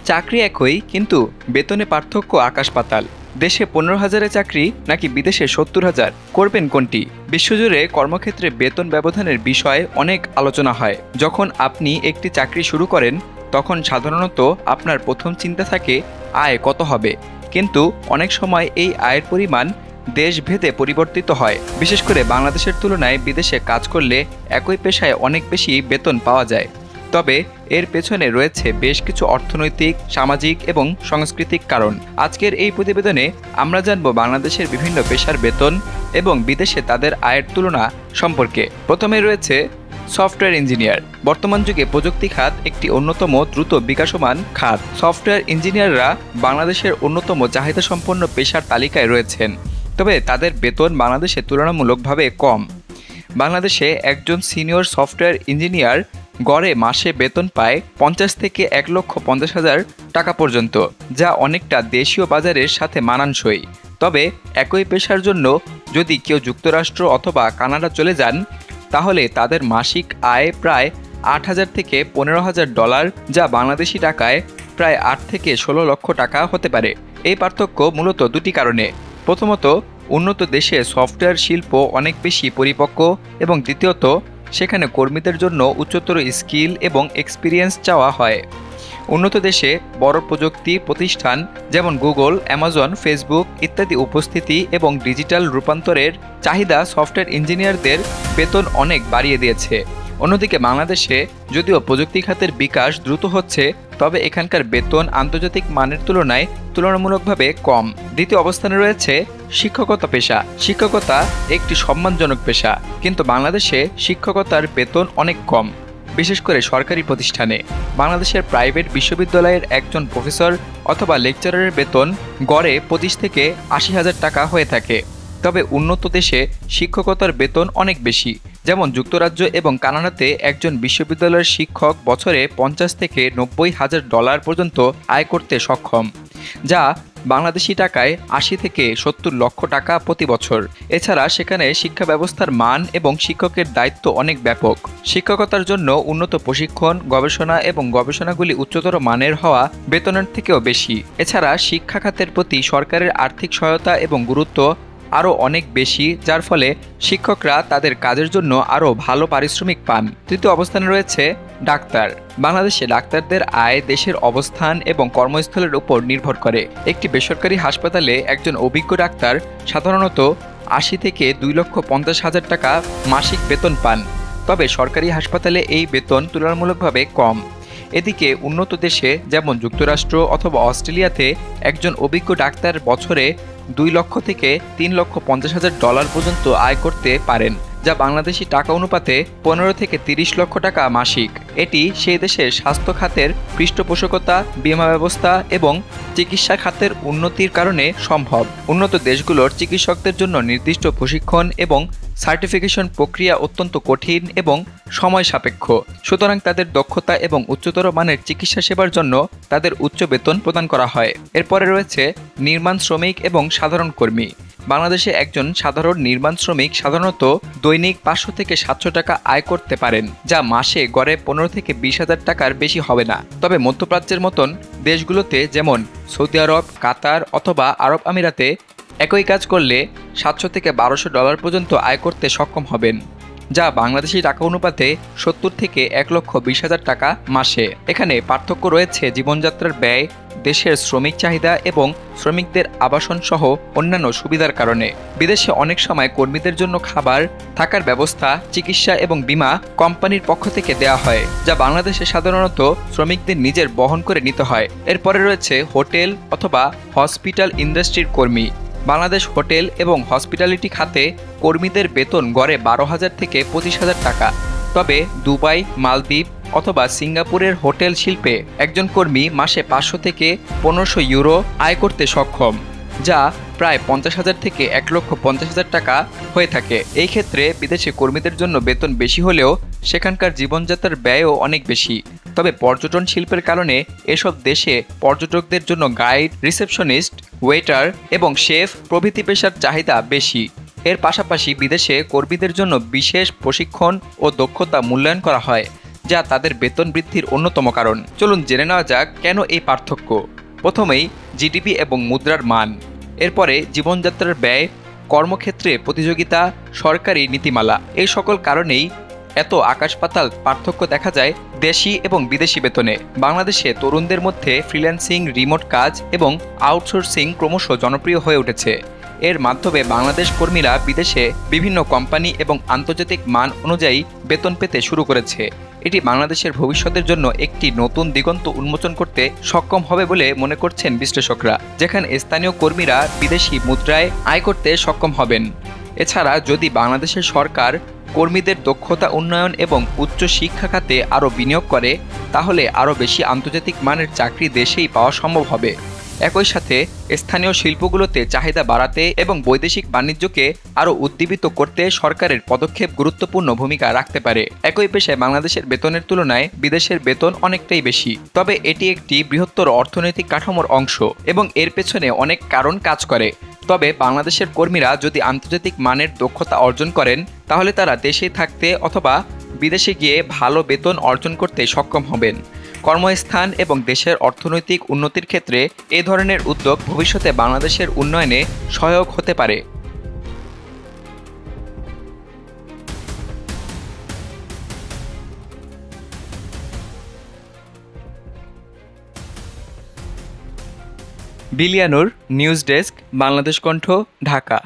চাকরি একই, কিন্তু বেতনে পার্থক্য আকাশ পাতাল। দেশে 15,000-এ চাকরি নাকি বিদেশে 70,000, করবেন কোনটি? বিশ্বজুড়ে কর্মক্ষেত্রে বেতন ব্যবধানের বিষয়ে অনেক আলোচনা হয়। যখন আপনি একটি চাকরি শুরু করেন তখন সাধারণত আপনার প্রথম চিন্তা থাকে আয় কত হবে, কিন্তু অনেক সময় এই আয়ের পরিমাণ দেশভেদে পরিবর্তিত হয়। বিশেষ করে বাংলাদেশের তুলনায় বিদেশে কাজ করলে একই পেশায় অনেক বেশি বেতন পাওয়া যায়। তবে এর পেছনে রয়েছে বেশ কিছু অর্থনৈতিক, সামাজিক এবং সাংস্কৃতিক কারণ। আজকের এই প্রতিবেদনে আমরা জানব বাংলাদেশের বিভিন্ন পেশার বেতন এবং বিদেশে তাদের আয়ের তুলনা সম্পর্কে। প্রথমে রয়েছে সফটওয়্যার ইঞ্জিনিয়ার। বর্তমান যুগে প্রযুক্তি খাত একটি অন্যতম দ্রুত বিকাশমান খাত। সফটওয়্যার ইঞ্জিনিয়াররা বাংলাদেশের অন্যতম চাহিদাসম্পন্ন পেশার তালিকায় রয়েছেন, তবে তাদের বেতন বাংলাদেশে তুলনামূলকভাবে কম। বাংলাদেশে একজন সিনিয়র সফটওয়্যার ইঞ্জিনিয়ার গড়ে মাসে বেতন পায় 50 থেকে 1,50,000 টাকা পর্যন্ত, যা অনেকটা দেশীয় বাজারের সাথে মানানসই। তবে একই পেশার জন্য যদি কেউ যুক্তরাষ্ট্র অথবা কানাডা চলে যান, তাহলে তাদের মাসিক আয় প্রায় $8,000 থেকে $15,000, যা বাংলাদেশি টাকায় প্রায় 8 থেকে 16 লক্ষ টাকা হতে পারে। এই পার্থক্য মূলত দুটি কারণে। প্রথমত, উন্নত দেশে সফটওয়্যার শিল্প অনেক বেশি পরিপক্ক, এবং দ্বিতীয়ত, সেখানে কর্মীদের জন্য উচ্চতর স্কিল এবং এক্সপিরিয়েন্স চাওয়া হয়। উন্নত দেশে বড় প্রযুক্তি প্রতিষ্ঠান যেমন গুগল, অ্যামাজন, ফেসবুক ইত্যাদি উপস্থিতি এবং ডিজিটাল রূপান্তরের চাহিদা সফটওয়্যার ইঞ্জিনিয়ারদের বেতন অনেক বাড়িয়ে দিয়েছে। অন্যদিকে বাংলাদেশে যদিও প্রযুক্তি খাতের বিকাশ দ্রুত হচ্ছে, তবে এখানকার বেতন আন্তর্জাতিক মানের তুলনায় তুলনামূলকভাবে কম। দ্বিতীয় অবস্থানে রয়েছে শিক্ষকতা পেশা। শিক্ষকতা একটি সম্মানজনক পেশা, কিন্তু বাংলাদেশে শিক্ষকতার বেতন অনেক কম, বিশেষ করে সরকারি প্রতিষ্ঠানে। বাংলাদেশের প্রাইভেট বিশ্ববিদ্যালয়ের একজন প্রফেসর অথবা লেকচারারের বেতন গড়ে 25 থেকে 80,000 টাকা হয়ে থাকে। তবে উন্নত দেশে শিক্ষকতার বেতন অনেক বেশি। যেমন যুক্তরাজ্য এবং কানাডাতে একজন বিশ্ববিদ্যালয়ের শিক্ষক বছরে $50,000 থেকে $90,000 পর্যন্ত আয় করতে সক্ষম, যা বাংলাদেশি টাকায় 80 থেকে 70 লক্ষ টাকা প্রতি বছর। এছাড়া সেখানে শিক্ষা ব্যবস্থার মান এবং শিক্ষকের দায়িত্ব অনেক ব্যাপক। শিক্ষকতার জন্য উন্নত প্রশিক্ষণ, গবেষণা এবং গবেষণাগুলি উচ্চতর মানের হওয়া বেতনের থেকেও বেশি। এছাড়া শিক্ষা খাতের প্রতি সরকারের আর্থিক সহায়তা এবং গুরুত্ব আরও অনেক বেশি, যার ফলে শিক্ষকরা তাদের কাজের জন্য আরও ভালো পারিশ্রমিক পান। তৃতীয় অবস্থানে রয়েছে ডাক্তার। বাংলাদেশে ডাক্তারদের আয় দেশের অবস্থান এবং কর্মস্থলের উপর নির্ভর করে। একটি বেসরকারি হাসপাতালে একজন অভিজ্ঞ ডাক্তার সাধারণত 80 থেকে 2,50,000 টাকা মাসিক বেতন পান, তবে সরকারি হাসপাতালে এই বেতন তুলনামূলকভাবে কম। এদিকে উন্নত দেশে যেমন যুক্তরাষ্ট্র অথবা অস্ট্রেলিয়াতে একজন অভিজ্ঞ ডাক্তার বছরে 2 লক্ষ থেকে $3,50,000 পর্যন্ত আয় করতে পারেন, যা বাংলাদেশি টাকা অনুপাতে 15 থেকে 30 লক্ষ টাকা মাসিক। এটি সেই দেশের স্বাস্থ্য খাতের পৃষ্ঠপোষকতা, বীমা ব্যবস্থা এবং চিকিৎসা খাতের উন্নতির কারণে সম্ভব। উন্নত দেশগুলোর চিকিৎসকদের জন্য নির্দিষ্ট প্রশিক্ষণ এবং সার্টিফিকেশন প্রক্রিয়া অত্যন্ত কঠিন এবং সময় সাপেক্ষ। সুতরাং তাদের দক্ষতা এবং উচ্চতর মানের চিকিৎসা সেবার জন্য তাদের উচ্চ বেতন প্রদান করা হয়। এরপরে রয়েছে নির্মাণ শ্রমিক এবং সাধারণ কর্মী। বাংলাদেশে একজন সাধারণ নির্মাণ শ্রমিক সাধারণত দৈনিক 500 থেকে 700 টাকা আয় করতে পারেন, যা মাসে গড়ে 15 থেকে 20,000 টাকার বেশি হবে না। তবে মধ্যপ্রাচ্যের মতন দেশগুলোতে যেমন সৌদি আরব, কাতার অথবা আরব আমিরাতে একই কাজ করলে $700 থেকে $1,200 পর্যন্ত আয় করতে সক্ষম হবেন, যা বাংলাদেশি টাকা অনুপাতে 70 থেকে 1,20,000 টাকা মাসে। এখানে পার্থক্য রয়েছে জীবনযাত্রার ব্যয়, দেশের শ্রমিক চাহিদা এবং শ্রমিকদের আবাসন সহ অন্যান্য সুবিধার কারণে। বিদেশে অনেক সময় কর্মীদের জন্য খাবার, থাকার ব্যবস্থা, চিকিৎসা এবং বীমা কোম্পানির পক্ষ থেকে দেওয়া হয়, যা বাংলাদেশে সাধারণত শ্রমিকদের নিজের বহন করে নিতে হয়। এরপরে রয়েছে হোটেল অথবা হসপিটাল ইন্ডাস্ট্রির কর্মী। বাংলাদেশ হোটেল এবং হসপিটালিটি খাতে কর্মীদের বেতন গড়ে 12,000 থেকে 25,000 টাকা। তবে দুবাই, মালদ্বীপ অথবা সিঙ্গাপুরের হোটেল শিল্পে একজন কর্মী মাসে 500 থেকে 1500 ইউরো আয় করতে সক্ষম, যা প্রায় 50,000 থেকে 1,50,000 টাকা হয়ে থাকে। এই ক্ষেত্রে বিদেশে কর্মীদের জন্য বেতন বেশি হলেও সেখানকার জীবনযাত্রার ব্যয়ও অনেক বেশি। তবে পর্যটন শিল্পের কারণে এসব দেশে পর্যটকদের জন্য গাইড, রিসেপশনিস্ট, ওয়েটার এবং শেফ প্রভৃতি পেশার চাহিদা বেশি। এর পাশাপাশি বিদেশে কর্মীদের জন্য বিশেষ প্রশিক্ষণ ও দক্ষতা মূল্যায়ন করা হয়, যা তাদের বেতন বৃদ্ধির অন্যতম কারণ। চলুন জেনে নেওয়া যাক কেন এই পার্থক্য। প্রথমেই জিডিপি এবং মুদ্রার মান, এরপরে জীবনযাত্রার ব্যয়, কর্মক্ষেত্রে প্রতিযোগিতা, সরকারি নীতিমালা। এই সকল কারণেই এত আকাশ-পাতাল পার্থক্য দেখা যায় দেশি এবং বিদেশি বেতনে। বাংলাদেশে তরুণদের মধ্যে ফ্রিল্যান্সিং, রিমোট কাজ এবং আউটসোর্সিং ক্রমশ জনপ্রিয় হয়ে উঠেছে। এর মাধ্যমে বাংলাদেশ কর্মীরা বিদেশে বিভিন্ন কোম্পানি এবং আন্তর্জাতিক মান অনুযায়ী বেতন পেতে শুরু করেছে। এটি বাংলাদেশের ভবিষ্যতের জন্য একটি নতুন দিগন্ত উন্মোচন করতে সক্ষম হবে বলে মনে করছেন বিশ্লেষকরা, যেখানে স্থানীয় কর্মীরা বিদেশি মুদ্রায় আয় করতে সক্ষম হবেন। এছাড়া যদি বাংলাদেশের সরকার কর্মীদের দক্ষতা উন্নয়ন এবং উচ্চ শিক্ষা খাতে আরও বিনিয়োগ করে, তাহলে আরও বেশি আন্তর্জাতিক মানের চাকরি দেশেই পাওয়া সম্ভব হবে। একই সাথে স্থানীয় শিল্পগুলোতে চাহিদা বাড়াতে এবং বৈদেশিক বাণিজ্যকে আরও উদ্দীপিত করতে সরকারের পদক্ষেপ গুরুত্বপূর্ণ ভূমিকা রাখতে পারে। একই পেশায় বাংলাদেশের বেতনের তুলনায় বিদেশের বেতন অনেকটাই বেশি, তবে এটি একটি বৃহত্তর অর্থনৈতিক কাঠামোর অংশ এবং এর পেছনে অনেক কারণ কাজ করে। তবে বাংলাদেশের কর্মীরা যদি আন্তর্জাতিক মানের দক্ষতা অর্জন করেন, তাহলে তারা দেশে থাকতে অথবা বিদেশে গিয়ে ভালো বেতন অর্জন করতে সক্ষম হবেন। কর্মস্থান এবং দেশের অর্থনৈতিক উন্নতির ক্ষেত্রে এ ধরনের উদ্যোগ ভবিষ্যতে বাংলাদেশের উন্নয়নে সহায়ক হতে পারে। বিলিয়ানুর, নিউজ ডেস্ক, বাংলাদেশ কণ্ঠ, ঢাকা।